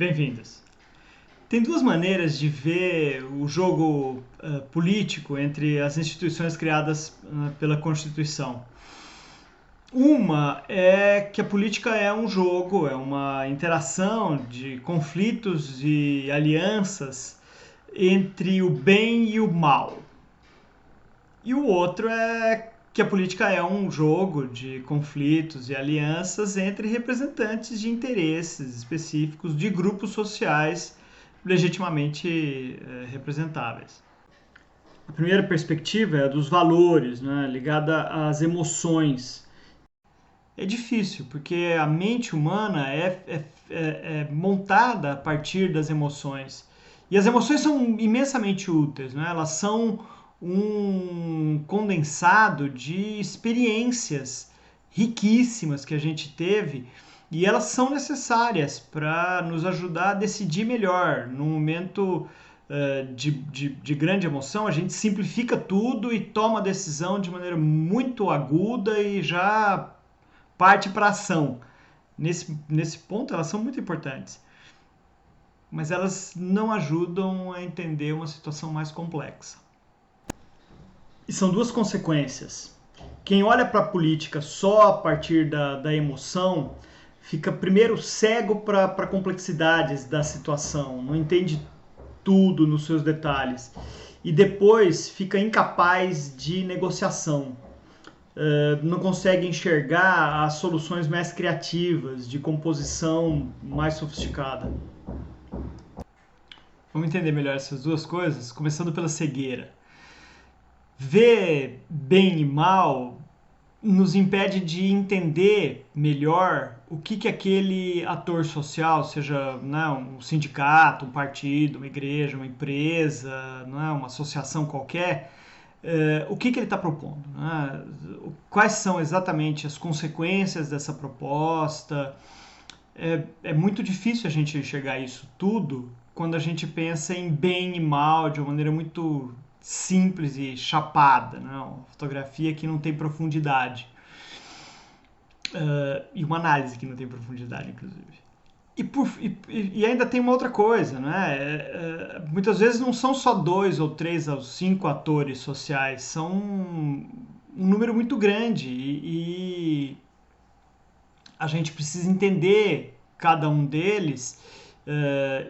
Bem-vindos. Tem duas maneiras de ver o jogo político entre as instituições criadas pela Constituição. Uma é que a política é um jogo, é uma interação de conflitos e alianças entre o bem e o mal. E o outro é que a política é um jogo de conflitos e alianças entre representantes de interesses específicos de grupos sociais legitimamente representáveis. A primeira perspectiva é a dos valores, né, ligada às emoções. É difícil, porque a mente humana é montada a partir das emoções. E as emoções são imensamente úteis, né? Elas são um condensado de experiências riquíssimas que a gente teve e elas são necessárias para nos ajudar a decidir melhor. Num momento de grande emoção, a gente simplifica tudo e toma a decisão de maneira muito aguda e já parte para a ação. Nesse ponto, elas são muito importantes. Mas elas não ajudam a entender uma situação mais complexa. E são duas consequências. Quem olha para a política só a partir da emoção fica primeiro cego para complexidades da situação, não entende tudo nos seus detalhes e depois fica incapaz de negociação. Não consegue enxergar as soluções mais criativas, de composição mais sofisticada. Vamos entender melhor essas duas coisas, começando pela cegueira. Ver bem e mal nos impede de entender melhor o que aquele ator social, seja um sindicato, um partido, uma igreja, uma empresa, uma associação qualquer, o que ele está propondo, né? Quais são exatamente as consequências dessa proposta. É muito difícil a gente enxergar isso tudo quando a gente pensa em bem e mal de uma maneira muito simples e chapada, né? Uma fotografia que não tem profundidade. E uma análise que não tem profundidade, inclusive. E ainda tem uma outra coisa, né? Muitas vezes não são só 2 ou 3 ou 5 atores sociais, são um número muito grande e a gente precisa entender cada um deles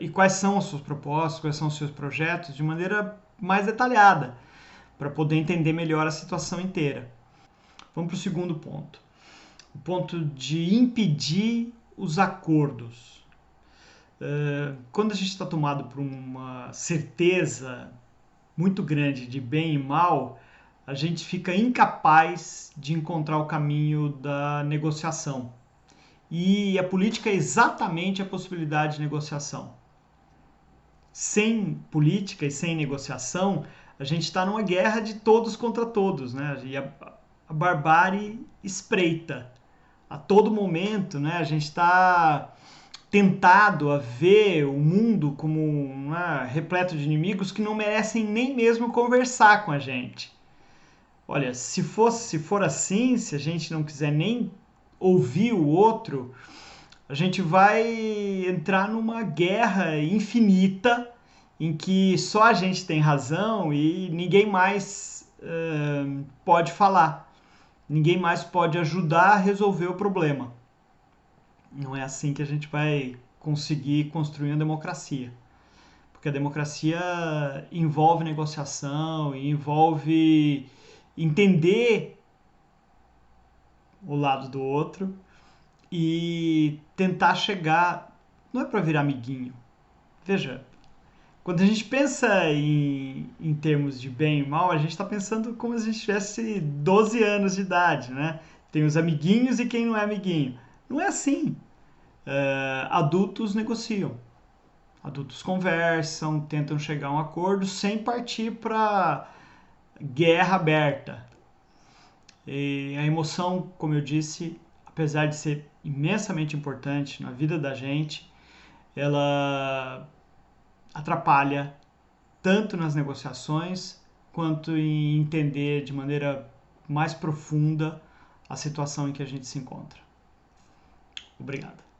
e quais são as suas propostas, quais são os seus projetos de maneira mais detalhada, para poder entender melhor a situação inteira. Vamos para o segundo ponto. O ponto de impedir os acordos. Quando a gente está tomado por uma certeza muito grande de bem e mal, a gente fica incapaz de encontrar o caminho da negociação. E a política é exatamente a possibilidade de negociação. Sem política e sem negociação, a gente está numa guerra de todos contra todos, né? E a barbárie espreita. A todo momento, né, a gente está tentado a ver o mundo como repleto de inimigos que não merecem nem mesmo conversar com a gente. Olha, se for assim, se a gente não quiser nem ouvir o outro, a gente vai entrar numa guerra infinita em que só a gente tem razão e ninguém mais pode falar. Ninguém mais pode ajudar a resolver o problema. Não é assim que a gente vai conseguir construir uma democracia. Porque a democracia envolve negociação, envolve entender o lado do outro e tentar chegar. Não é para virar amiguinho. Veja, quando a gente pensa em termos de bem e mal, a gente está pensando como se a gente tivesse 12 anos de idade, né? Tem os amiguinhos e quem não é amiguinho. Não é assim. Adultos negociam. Adultos conversam, tentam chegar a um acordo sem partir para guerra aberta. E a emoção, como eu disse, apesar de ser imensamente importante na vida da gente, ela atrapalha tanto nas negociações quanto em entender de maneira mais profunda a situação em que a gente se encontra. Obrigado.